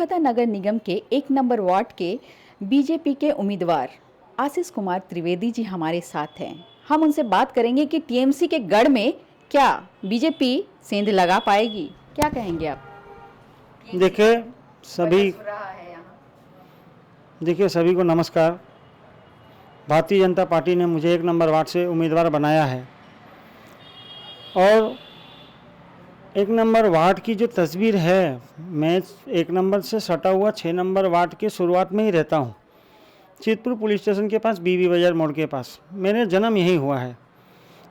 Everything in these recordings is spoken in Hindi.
कोलकाता नगर निगम के 1 नंबर वार्ड के बीजेपी के उम्मीदवार आशीष कुमार त्रिवेदी जी हमारे साथ हैं। हम उनसे बात करेंगे कि टीएमसी के गढ़ में क्या बीजेपी सेंध लगा पाएगी, क्या कहेंगे आप? देखिए सभी को नमस्कार। भारतीय जनता पार्टी ने मुझे 1 नंबर वार्ड से उम्मीदवार बनाया है और 1 नंबर वार्ड की जो तस्वीर है, मैं 1 नंबर से सटा हुआ 6 नंबर वार्ड के शुरुआत में ही रहता हूँ। चितपुर पुलिस स्टेशन के पास बीबी बाजार मोड़ के पास मेरा जन्म यही हुआ है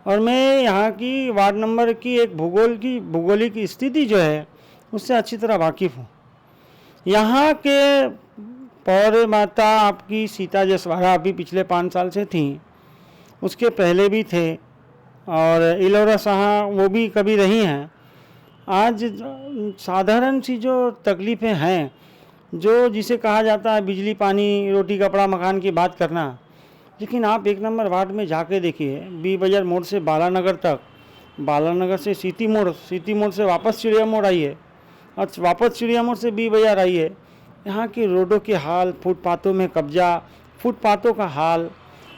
और मैं यहाँ की वार्ड नंबर की एक भूगोलिक स्थिति जो है उससे अच्छी तरह वाकिफ़ हूँ। यहाँ के पौर माता आपकी सीता जसवाड़ा अभी पिछले 5 साल से थी, उसके पहले भी थे और इलोरा शाह वो भी कभी रही हैं। आज साधारण सी जो तकलीफ़ें हैं, जो जिसे कहा जाता है बिजली पानी रोटी कपड़ा मकान की बात करना, लेकिन आप 1 नंबर वार्ड में जाके देखिए, बी बाजार मोड़ से बालानगर तक, बालानगर से सीती मोड़ से वापस चिड़िया मोड़ आइए और वापस चिड़िया मोड़ से बी बाजार आइए। यहाँ की रोडों के हाल, फुटपाथों में कब्जा, फुटपाथों का हाल,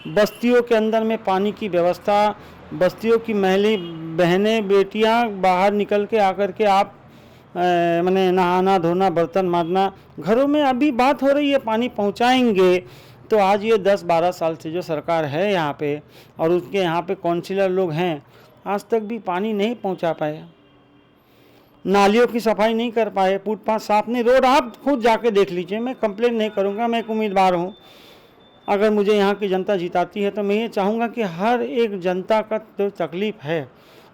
बस्तियों के अंदर में पानी की व्यवस्था, बस्तियों की महिला बहनें बेटियाँ बाहर निकल के आकर के आप मैंने नहाना धोना बर्तन माजना, घरों में अभी बात हो रही है पानी पहुँचाएंगे। तो आज ये 10-12 साल से जो सरकार है यहाँ पे और उसके यहाँ पे काउंसिलर लोग हैं, आज तक भी पानी नहीं पहुँचा पाए, नालियों की सफाई नहीं कर पाए, फुटपाथ साफ नहीं। रोड आप खुद जाके देख लीजिए, मैं कंप्लेन नहीं करूँगा, मैं एक उम्मीदवार हूँ। अगर मुझे यहाँ की जनता जिताती है तो मैं ये चाहूँगा कि हर एक जनता का जो तकलीफ़ है,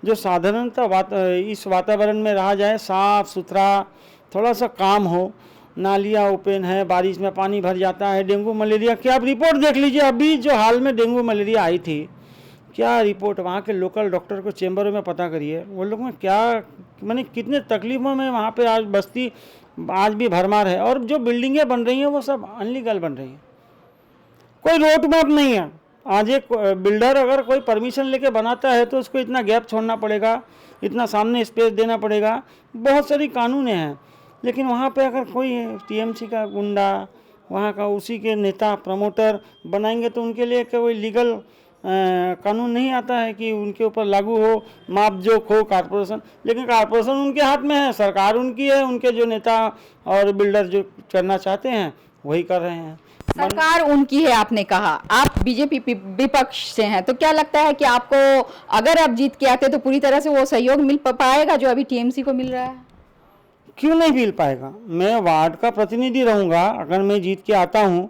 जो साधारणतः इस वातावरण में रहा जाए, साफ़ सुथरा थोड़ा सा काम हो। नालियाँ ओपन है, बारिश में पानी भर जाता है, डेंगू मलेरिया की आप रिपोर्ट देख लीजिए। अभी जो हाल में डेंगू मलेरिया आई थी, क्या रिपोर्ट वहाँ के लोकल डॉक्टर को चैम्बरों में पता करिए, वो लोग में क्या माने कितने तकलीफ़ों में वहाँ पे आज बस्ती आज भी भरमार है। और जो बिल्डिंगें बन रही हैं वो सब अनलीगल बन रही हैं, कोई रोड मैप नहीं है। आज एक बिल्डर अगर कोई परमिशन लेके बनाता है तो उसको इतना गैप छोड़ना पड़ेगा, इतना सामने स्पेस देना पड़ेगा, बहुत सारी कानूनें हैं। लेकिन वहाँ पे अगर कोई टीएमसी का गुंडा, वहाँ का उसी के नेता प्रमोटर बनाएंगे तो उनके लिए कोई लीगल कानून नहीं आता है कि उनके ऊपर लागू हो, मापजोक हो कारपोरेशन। लेकिन कारपोरेशन उनके हाथ में है, सरकार उनकी है, उनके जो नेता और बिल्डर जो करना चाहते हैं वही कर रहे हैं। सरकार उनकी है आपने कहा, आप बीजेपी विपक्ष से हैं, तो क्या लगता है कि आपको अगर आप जीत के आते तो पूरी तरह से वो सहयोग मिल पाएगा जो अभी टीएमसी को मिल रहा है? क्यों नहीं मिल पाएगा? मैं वार्ड का प्रतिनिधि रहूँगा अगर मैं जीत के आता हूँ।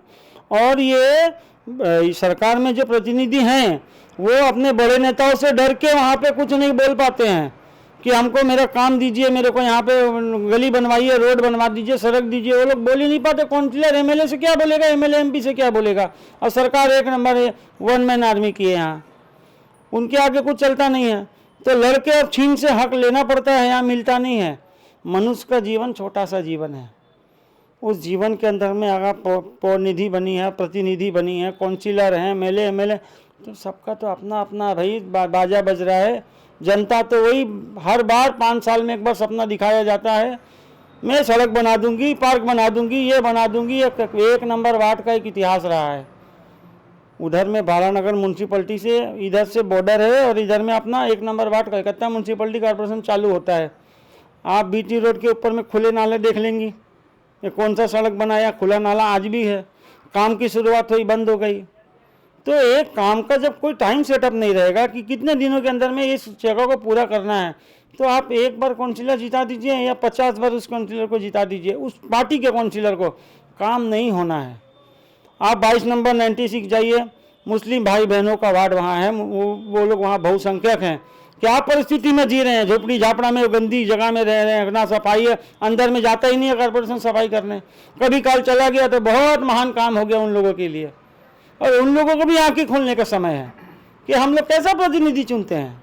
और ये सरकार में जो प्रतिनिधि हैं वो अपने बड़े नेताओं से डर के वहाँ पे कुछ नहीं बोल पाते हैं कि हमको मेरा काम दीजिए, मेरे को यहाँ पे गली बनवाइए, रोड बनवा दीजिए, सड़क दीजिए। वो लोग बोल ही नहीं पाते। काउंसिलर एमएलए से क्या बोलेगा, एमएलए एमपी से क्या बोलेगा? और सरकार 1 नंबर है, 1 मैन आर्मी की है यहाँ, उनके आगे कुछ चलता नहीं है। तो लड़के और छीन से हक लेना पड़ता है, यहाँ मिलता नहीं है। मनुष्य का जीवन छोटा सा जीवन है, उस जीवन के अंदर में अगर पौरनिधि बनी है, प्रतिनिधि बनी है, काउंसिलर हैं, एमएलए, तो सबका तो अपना अपना भाई बाजा बज रहा है। जनता तो वही हर बार 5 साल में एक बार सपना दिखाया जाता है, मैं सड़क बना दूंगी, पार्क बना दूंगी, ये बना दूंगी। 1 नंबर वार्ड का एक इतिहास रहा है। उधर में बालानगर म्यूनसिपलिटी से इधर से बॉर्डर है और इधर में अपना 1 number ward Calcutta municipality corporation चालू होता है। आप बीटी रोड के ऊपर में खुले नाले देख लेंगी, ये कौन सा सड़क बनाया, खुला नाला आज भी है। काम की शुरुआत हुई, बंद हो गई। तो एक काम का जब कोई टाइम सेटअप नहीं रहेगा कि कितने दिनों के अंदर में इस जगह को पूरा करना है, तो आप एक बार काउंसिलर जिता दीजिए या 50 बार उस काउंसिलर को जिता दीजिए, उस पार्टी के काउंसिलर को, काम नहीं होना है। आप 22 नंबर 96 जाइए, मुस्लिम भाई बहनों का वार्ड वहाँ है, वो लोग वहाँ बहुसंख्यक हैं। क्या परिस्थिति में जी रहे हैं, झोपड़ी झापड़ा में, गंदी जगह में रह रहे हैं, ना सफाई है, अंदर में जाता ही नहीं है कॉर्पोरेशन सफाई करने। कभी काल चला गया तो बहुत महान काम हो गया उन लोगों के लिए। और उन लोगों को भी आंखें खोलने का समय है कि हम लोग कैसा प्रतिनिधि चुनते हैं।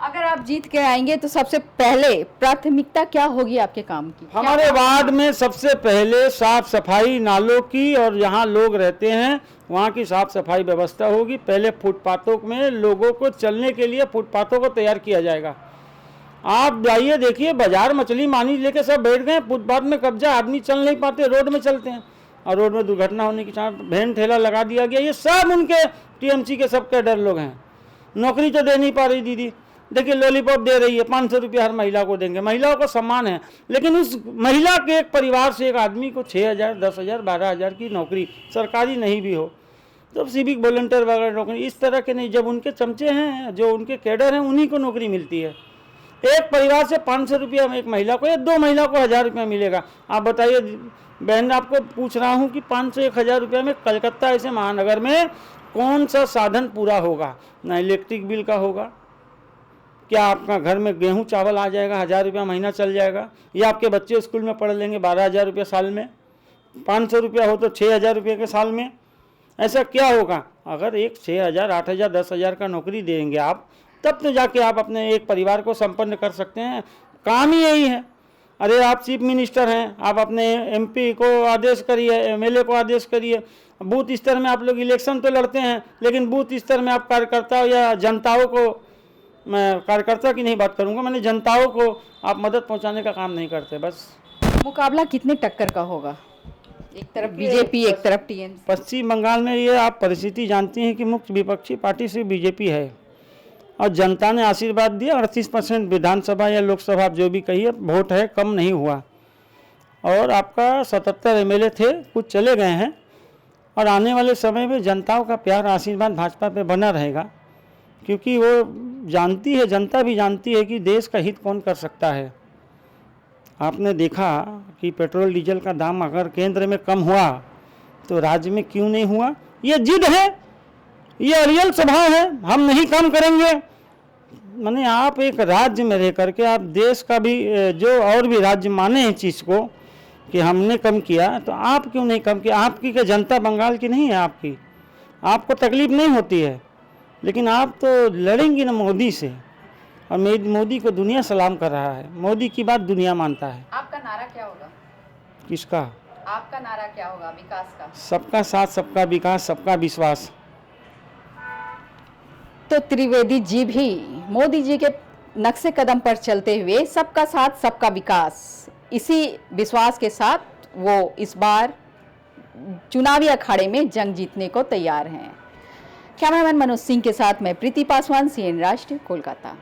अगर आप जीत के आएंगे तो सबसे पहले प्राथमिकता क्या होगी आपके काम की? हमारे वार्ड में सबसे पहले साफ सफाई नालों की, और जहाँ लोग रहते हैं वहाँ की साफ सफाई व्यवस्था होगी। पहले फुटपाथों में लोगों को चलने के लिए फुटपाथों को तैयार किया जाएगा। आप जाइए देखिए, बाजार मछली मानी लेके सब बैठ गए, फुटपाथ में कब्जा, आदमी चल नहीं पाते, रोड में चलते हैं और रोड में दुर्घटना होने की चांस, वैन ठेला लगा दिया गया। ये सब उनके टीएमसी के सब कैडर लोग हैं। नौकरी तो दे नहीं पा रही दीदी, देखिए लॉलीपॉप दे रही है, 500 रुपया हर महिला को देंगे, महिलाओं का सम्मान है, लेकिन उस महिला के एक परिवार से एक आदमी को 6,000, 10,000, 12,000 की नौकरी, सरकारी नहीं भी हो तो सिविक वॉलंटियर वगैरह नौकरी, इस तरह के नहीं। जब उनके चमचे हैं, जो उनके कैडर हैं, उन्हीं को नौकरी मिलती है। एक परिवार से 500 रुपया एक महिला को या 2 महिला को 1,000 रुपया मिलेगा। आप बताइए बहन, आपको पूछ रहा हूँ कि 500-1,000 रुपया में कलकत्ता ऐसे महानगर में कौन सा साधन पूरा होगा? ना इलेक्ट्रिक बिल का होगा, क्या आपका घर में गेहूं चावल आ जाएगा, 1,000 रुपया महीना चल जाएगा, या आपके बच्चे स्कूल में पढ़ लेंगे 12,000 रुपया साल में? 500 रुपया हो तो 6,000 रुपये के साल में। ऐसा क्या होगा? अगर एक 6,000, 8,000, 10,000 का नौकरी देंगे आप, तब तो जाके आप अपने एक परिवार को संपन्न कर सकते हैं। काम ही यही है। अरे आप चीफ मिनिस्टर हैं, आप अपने एमपी को आदेश करिए, एमएलए को आदेश करिए। बूथ स्तर में आप लोग इलेक्शन तो लड़ते हैं, लेकिन बूथ स्तर में आप कार्यकर्ताओं या जनताओं को, मैं कार्यकर्ता की नहीं बात करूंगा, मैंने जनताओं को आप मदद पहुंचाने का काम नहीं करते। बस मुकाबला कितने टक्कर का होगा? एक तरफ बीजेपी, एक तरफ टीएमसी। पश्चिम बंगाल में ये आप परिस्थिति जानती हैं कि मुख्य विपक्षी पार्टी से बीजेपी है और जनता ने आशीर्वाद दिया। 38% विधानसभा या लोकसभा जो भी कहिए वोट है, कम नहीं हुआ। और आपका 77 एमएलए थे, कुछ चले गए हैं, और आने वाले समय में जनताओं का प्यार आशीर्वाद भाजपा पे बना रहेगा, क्योंकि वो जानती है, जनता भी जानती है कि देश का हित कौन कर सकता है। आपने देखा कि पेट्रोल डीजल का दाम अगर केंद्र में कम हुआ तो राज्य में क्यों नहीं हुआ? ये जिद है, ये अड़ियल स्वभाव है, हम नहीं कम करेंगे। माने आप एक राज्य में रह करके आप देश का भी, जो और भी राज्य माने इस चीज़ को कि हमने कम किया, तो आप क्यों नहीं कम किया? आपकी क्या जनता बंगाल की नहीं है? आपकी, आपको तकलीफ नहीं होती है, लेकिन आप तो लड़ेंगी ना मोदी से, और मोदी को दुनिया सलाम कर रहा है। मोदी की बात दुनिया मानता है। आपका नारा क्या होगा? किसका? आपका नारा क्या होगा विकास का? सबका साथ, सबका विकास, सबका विश्वास। तो त्रिवेदी जी भी मोदी जी के नक्शे कदम पर चलते हुए सबका साथ, सबका विकास, इसी विश्वास के साथ वो इस बार चुनावी अखाड़े में जंग जीतने को तैयार हैं। कैमरामैन मनोज सिंह के साथ मैं प्रीति पासवान, सीएन राष्ट्र, कोलकाता।